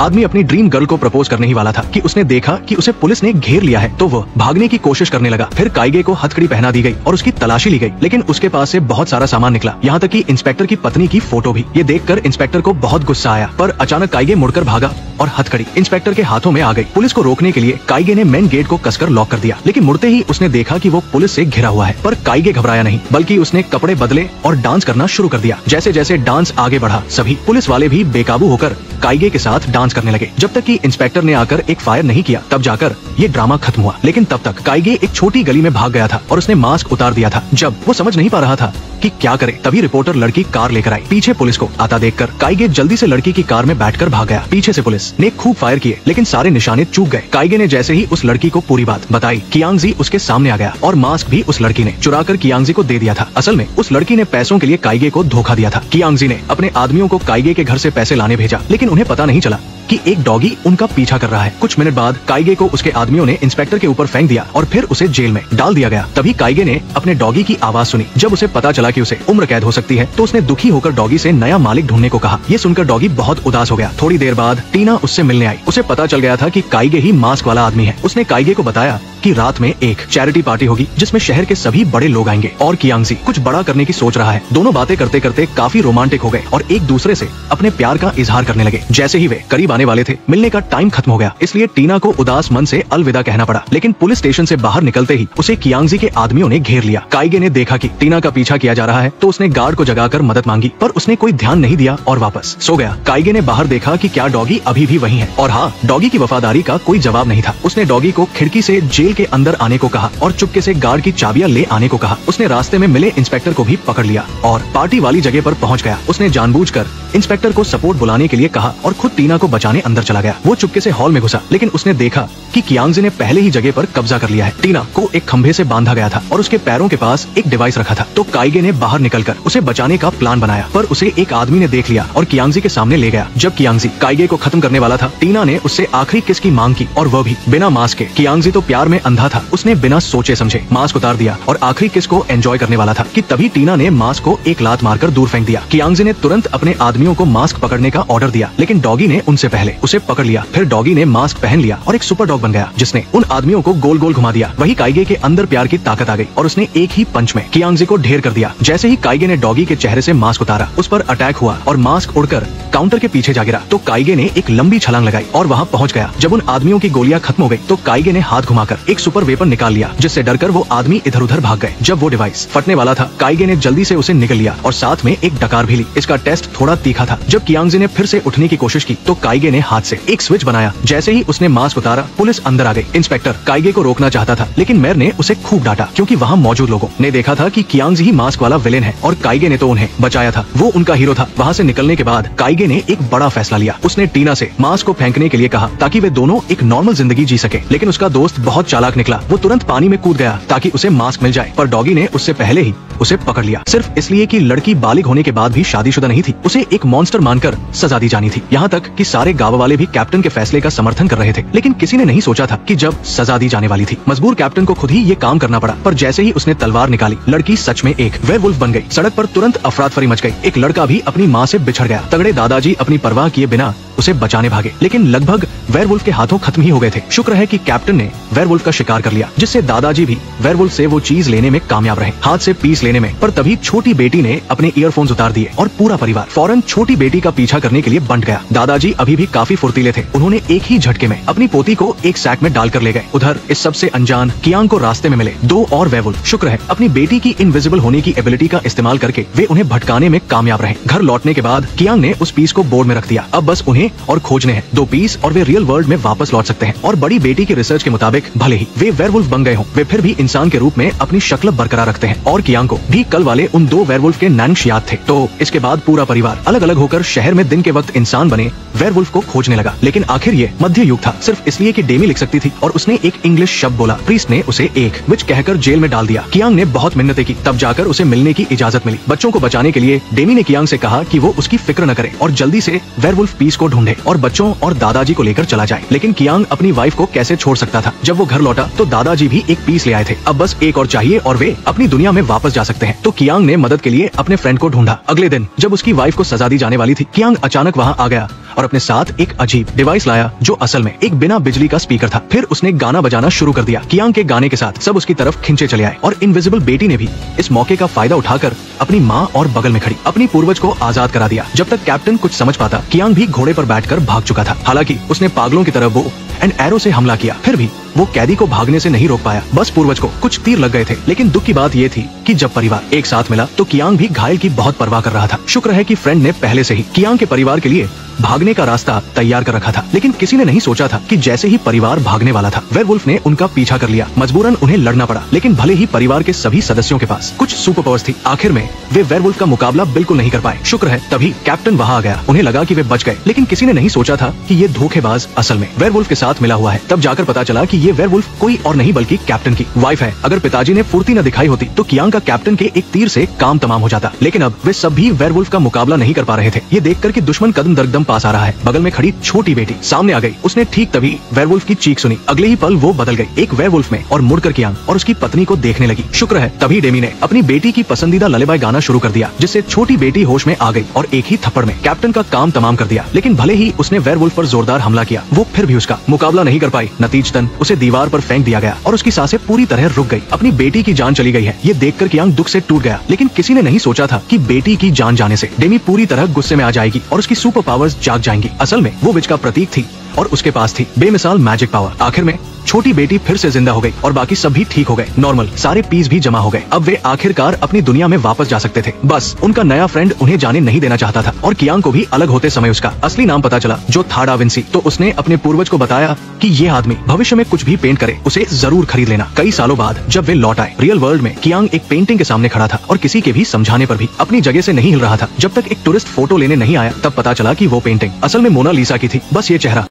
आदमी अपनी dream girl को प्रपोज करने ही वाला था कि उसने देखा कि उसे पुलिस ने घेर लिया है, तो वो भागने की कोशिश करने लगा। फिर काइगे को हथकड़ी पहना दी गई और उसकी तलाशी ली गई, लेकिन उसके पास से बहुत सारा सामान निकला, यहाँ तक कि इंस्पेक्टर की पत्नी की फोटो भी। ये देखकर इंस्पेक्टर को बहुत गुस्सा आया, पर अचानक काइगे मुड़कर भागा और हथकड़ी इंस्पेक्टर के हाथों में आ गई। पुलिस को रोकने के लिए काइगे ने मेन गेट को कसकर लॉक कर दिया, लेकिन मुड़ते ही उसने देखा कि वो पुलिस से घिरा हुआ है। पर काइगे घबराया नहीं, बल्कि उसने कपड़े बदले और डांस करना शुरू कर दिया। जैसे जैसे डांस आगे बढ़ा, सभी पुलिस वाले भी बेकाबू होकर काइगे के साथ डांस करने लगे। जब तक कि इंस्पेक्टर ने आकर एक फायर नहीं किया, तब जाकर ये ड्रामा खत्म हुआ। लेकिन तब तक काइगे एक छोटी गली में भाग गया था और उसने मास्क उतार दिया था। जब वो समझ नहीं पा रहा था कि क्या करे, तभी रिपोर्टर लड़की कार लेकर आई। पीछे पुलिस को आता देखकर काइगे जल्दी से लड़की की कार में बैठकर भाग गया। पीछे से पुलिस ने खूब फायर किए, लेकिन सारे निशाने चूक गए। काइगे ने जैसे ही उस लड़की को पूरी बात बताई, कियांगजी उसके सामने आ गया और मास्क भी उस लड़की ने चुराकर कियांगजी को दे दिया था। असल में उस लड़की ने पैसों के लिए काइगे को धोखा दिया था। कियांगजी ने अपने आदमियों को काइगे के घर से पैसे लाने भेजा, लेकिन उन्हें पता नहीं चला कि एक डॉगी उनका पीछा कर रहा है। कुछ मिनट बाद काइगे को उसके आदमियों ने इंस्पेक्टर के ऊपर फेंक दिया और फिर उसे जेल में डाल दिया गया। तभी काइगे ने अपने डॉगी की आवाज सुनी। जब उसे पता चला कि उसे उम्र कैद हो सकती है, तो उसने दुखी होकर डॉगी से नया मालिक ढूंढने को कहा। ये सुनकर डॉगी बहुत उदास हो गया। थोड़ी देर बाद टीना उससे मिलने आई। उसे पता चल गया था कि काइगे ही मास्क वाला आदमी है। उसने काइगे को बताया कि रात में एक चैरिटी पार्टी होगी, जिसमें शहर के सभी बड़े लोग आएंगे और कियांगजी कुछ बड़ा करने की सोच रहा है। दोनों बातें करते करते काफी रोमांटिक हो गए और एक दूसरे से अपने प्यार का इजहार करने लगे। जैसे ही वे करीब आने वाले थे, मिलने का टाइम खत्म हो गया, इसलिए टीना को उदास मन से अलविदा कहना पड़ा। लेकिन पुलिस स्टेशन से बाहर निकलते ही उसे कियांगजी के आदमियों ने घेर लिया। काइगे ने देखा कि टीना का पीछा किया जा रहा है, तो उसने गार्ड को जगाकर मदद मांगी, पर उसने कोई ध्यान नहीं दिया और वापस सो गया। काइगे ने बाहर देखा कि क्या डॉगी अभी भी वहीं है, और हाँ, डॉगी की वफादारी का कोई जवाब नहीं था। उसने डॉगी को खिड़की से जेल के अंदर आने को कहा और चुपके से गार्ड की चाबियां ले आने को कहा। उसने रास्ते में मिले इंस्पेक्टर को भी पकड़ लिया और पार्टी वाली जगह पर पहुंच गया। उसने जानबूझकर इंस्पेक्टर को सपोर्ट बुलाने के लिए कहा और खुद टीना को बचाने अंदर चला गया। वो चुपके से हॉल में घुसा, लेकिन उसने देखा कि कियांगजी ने पहले ही जगह पर कब्जा कर लिया है। टीना को एक खंभे से बांधा गया था और उसके पैरों के पास एक डिवाइस रखा था। तो काइगे ने बाहर निकलकर उसे बचाने का प्लान बनाया, पर उसे एक आदमी ने देख लिया और कियांगजी के सामने ले गया। जब कियांगजी काइगे को खत्म करने वाला था, टीना ने उससे आखिरी किस की मांग की, और वह भी बिना मास्क के। कियांगजी तो प्यार में अंधा था, उसने बिना सोचे समझे मास्क उतार दिया और आखिरी किस को एंजॉय करने वाला था कि तभी टीना ने मास्क को एक लात मारकर दूर फेंक दिया। कियांगजी ने तुरंत अपने आदमियों को मास्क पकड़ने का ऑर्डर दिया, लेकिन डॉगी ने उनसे पहले उसे पकड़ लिया। फिर डॉगी ने मास्क पहन लिया और एक सुपर डॉग बन गया, जिसने उन आदमियों को गोल गोल घुमा दिया। वही काइगे के अंदर प्यार की ताकत आ गई और उसने एक ही पंच में कियांगजी को ढेर कर दिया। जैसे ही काइगे ने डॉगी के चेहरे से मास्क उतारा, उस पर अटैक हुआ और मास्क उड़कर काउंटर के पीछे जा गिरा। तो काइगे ने एक लंबी छलांग लगाई और वहाँ पहुँच गया। जब उन आदमियों की गोलियां खत्म हो गई, तो काइगे ने हाथ घुमाकर एक सुपर वेपन निकाल लिया, जिससे डरकर वो आदमी इधर उधर भाग गए। जब वो डिवाइस फटने वाला था, काइगे ने जल्दी से उसे निकल लिया और साथ में एक डकार भी ली। इसका टेस्ट थोड़ा तीखा था। जब कियांगजी ने फिर से उठने की कोशिश की, तो काइगे ने हाथ से एक स्विच बनाया। जैसे ही उसने मास्क उतारा, पुलिस अंदर आ गई। इंस्पेक्टर काइगे को रोकना चाहता था, लेकिन मेयर ने उसे खूब डांटा, क्योंकि वहाँ मौजूद लोगों ने देखा था कि कियांगजी ही मास्क वाला विलेन है और काइगे ने तो उन्हें बचाया था। वो उनका हीरो था। वहाँ से निकलने के बाद काइगे ने एक बड़ा फैसला लिया। उसने टीना से मास्क को फेंकने के लिए कहा, ताकि वे दोनों एक नॉर्मल जिंदगी जी सके। लेकिन उसका दोस्त बहुत चालाक निकला। वो तुरंत पानी में कूद गया ताकि उसे मास्क मिल जाए, पर डॉगी ने उससे पहले ही उसे पकड़ लिया, सिर्फ इसलिए कि लड़की बालिग होने के बाद भी शादीशुदा नहीं थी। उसे एक मॉन्स्टर मानकर सजा दी जानी थी। यहाँ तक कि सारे गांव वाले भी कैप्टन के फैसले का समर्थन कर रहे थे, लेकिन किसी ने नहीं सोचा था कि जब सजा दी जाने वाली थी, मजबूर कैप्टन को खुद ही ये काम करना पड़ा। पर जैसे ही उसने तलवार निकाली, लड़की सच में एक वेयरवुल्फ बन गई। सड़क पर तुरंत अफरातफरी मच गई। एक लड़का भी अपनी माँ से बिछड़ गया। तगड़े दादाजी अपनी परवाह किए बिना उसे बचाने भागे, लेकिन लगभग वेयरवुल्फ के हाथों खत्म ही हो गए थे। शुक्र है कि कैप्टन ने वेयरवुल्फ का शिकार कर लिया, जिससे दादाजी भी वेयरवुल्फ से वो चीज लेने में कामयाब रहे, हाथ से पीस लेने में। पर तभी छोटी बेटी ने अपने ईयरफोन्स उतार दिए और पूरा परिवार फौरन छोटी बेटी का पीछा करने के लिए बंट गया। दादाजी अभी भी काफी फुर्तीले थे। उन्होंने एक ही झटके में अपनी पोती को एक सैक में डालकर ले गए। उधर इस सबसे अनजान कियांग को रास्ते में मिले 2 और वेयरवुल्फ। शुक्र है अपनी बेटी की इनविजिबल होने की एबिलिटी का इस्तेमाल करके वे उन्हें भटकाने में कामयाब रहे। घर लौटने के बाद कियांग ने उस पीस को बोर्ड में रख दिया। अब बस उन्हें और खोजने हैं 2 पीस और वे रियल वर्ल्ड में वापस लौट सकते हैं। और बड़ी बेटी की रिसर्च के मुताबिक भले ही वे वेयरवुल्फ बन गए हों, वे फिर भी इंसान के रूप में अपनी शक्ल बरकरार रखते हैं। और कियांग को भी कल वाले उन 2 वेयरवुल्फ के नैनिश याद थे। तो इसके बाद पूरा परिवार अलग अलग होकर शहर में दिन के वक्त इंसान बने वेयरवुल्फ को खोजने लगा। लेकिन आखिर ये मध्य युग था, सिर्फ इसलिए कि डेमी लिख सकती थी और उसने एक इंग्लिश शब्द बोला। प्रीस्ट ने उसे एक विच कहकर जेल में डाल दिया। कियांग ने बहुत मिन्नतें की, तब जाकर उसे मिलने की इजाजत मिली। बच्चों को बचाने के लिए डेमी ने कियांग से कहा कि वो उसकी फिक्र न करे और जल्दी से वेयरवुल्फ पीस को ढूंढे और बच्चों और दादाजी को लेकर चला जाए। लेकिन कियांग अपनी वाइफ को कैसे छोड़ सकता था। जब वो घर लौटा तो दादाजी भी एक पीस ले आए थे। अब बस एक और चाहिए और वे अपनी दुनिया में वापस जा सकते हैं। तो कियांग ने मदद के लिए अपने फ्रेंड को ढूंढा। अगले दिन जब उसकी वाइफ को सजा दी जाने वाली थी, कियांग अचानक वहाँ आ गया और अपने साथ एक अजीब डिवाइस लाया जो असल में एक बिना बिजली का स्पीकर था। फिर उसने गाना बजाना शुरू कर दिया। कियांग के गाने के साथ सब उसकी तरफ खिंचे चले आए और इनविजिबल बेटी ने भी इस मौके का फायदा उठाकर अपनी माँ और बगल में खड़ी अपनी पूर्वज को आजाद करा दिया। जब तक कैप्टन कुछ समझ पाता, कियांग भी घोड़े पर बैठकर भाग चुका था। हालांकि उसने पागलों की तरह वो एंड एरो से हमला किया, फिर भी वो कैदी को भागने से नहीं रोक पाया। बस पूर्वज को कुछ तीर लग गए थे। लेकिन दुख की बात ये थी कि जब परिवार एक साथ मिला तो कियांग भी घायल की बहुत परवाह कर रहा था। शुक्र है कि फ्रेंड ने पहले से ही कियांग के परिवार के लिए भागने का रास्ता तैयार कर रखा था। लेकिन किसी ने नहीं सोचा था कि जैसे ही परिवार भागने वाला था, वेयरवुल्फ ने उनका पीछा कर लिया। मजबूरन उन्हें लड़ना पड़ा। लेकिन भले ही परिवार के सभी सदस्यों के पास कुछ सुपर पावर्स थी, आखिर में वे वेयरवुल्फ का मुकाबला बिल्कुल नहीं कर पाए। शुक्र है तभी कैप्टन वहाँ आ गया। उन्हें लगा कि वे बच गए, लेकिन किसी ने नहीं सोचा था कि ये धोखेबाज असल में वेयरवुल्फ के साथ मिला हुआ है। तब जाकर पता चला कि ये वेयरवुल्फ कोई और नहीं बल्कि कैप्टन की वाइफ है। अगर पिताजी ने फुर्ती न दिखाई होती तो कियांग का कैप्टन के एक तीर से काम तमाम हो जाता। लेकिन अब वे सभी वेयरवुल्फ का मुकाबला नहीं कर पा रहे थे। ये देखकर कि दुश्मन कदम दर कदम पास आ रहा है, बगल में खड़ी छोटी बेटी सामने आ गई। उसने ठीक तभी वेयरवुल्फ की चीख सुनी। अगले ही पल वो बदल गई एक वेयरवुल्फ में और मुड़कर कियांग और उसकी पत्नी को देखने लगी। शुक्र है तभी डेमी ने अपनी बेटी की पसंदीदा ललेबाई गाना शुरू कर दिया, जिससे छोटी बेटी होश में आ गई और एक ही थप्पड़ में कैप्टन का काम तमाम कर दिया। लेकिन भले ही उसने वेयरवुल्फ पर जोरदार हमला किया, वो फिर भी उसका मुकाबला नहीं कर पाई। नतीजतन उसे दीवार पर फेंक दिया गया और उसकी सांसें पूरी तरह रुक गई। अपनी बेटी की जान चली गई है ये देखकर कियांग दुख से टूट गया। लेकिन किसी ने नहीं सोचा था कि बेटी की जान जाने से डेमी पूरी तरह गुस्से में आ जाएगी और उसकी सुपर पावर्स जाग जाएंगी। असल में वो विच का प्रतीक थी और उसके पास थी बेमिसाल मैजिक पावर। आखिर में छोटी बेटी फिर से जिंदा हो गई और बाकी सब भी ठीक हो गए। नॉर्मल सारे पीस भी जमा हो गए। अब वे आखिरकार अपनी दुनिया में वापस जा सकते थे। बस उनका नया फ्रेंड उन्हें जाने नहीं देना चाहता था और कियांग को भी अलग होते समय उसका असली नाम पता चला, जो था डा विंसी। तो उसने अपने पूर्वज को बताया कि ये आदमी भविष्य में कुछ भी पेंट करे उसे जरूर खरीद लेना। कई सालों बाद जब वे लौट आए रियल वर्ल्ड में, कियांग एक पेंटिंग के सामने खड़ा था और किसी के भी समझाने पर भी अपनी जगह से नहीं हिल रहा था। जब तक एक टूरिस्ट फोटो लेने नहीं आया तब पता चला कि वो पेंटिंग असल में मोनालिसा की थी। बस ये चेहरा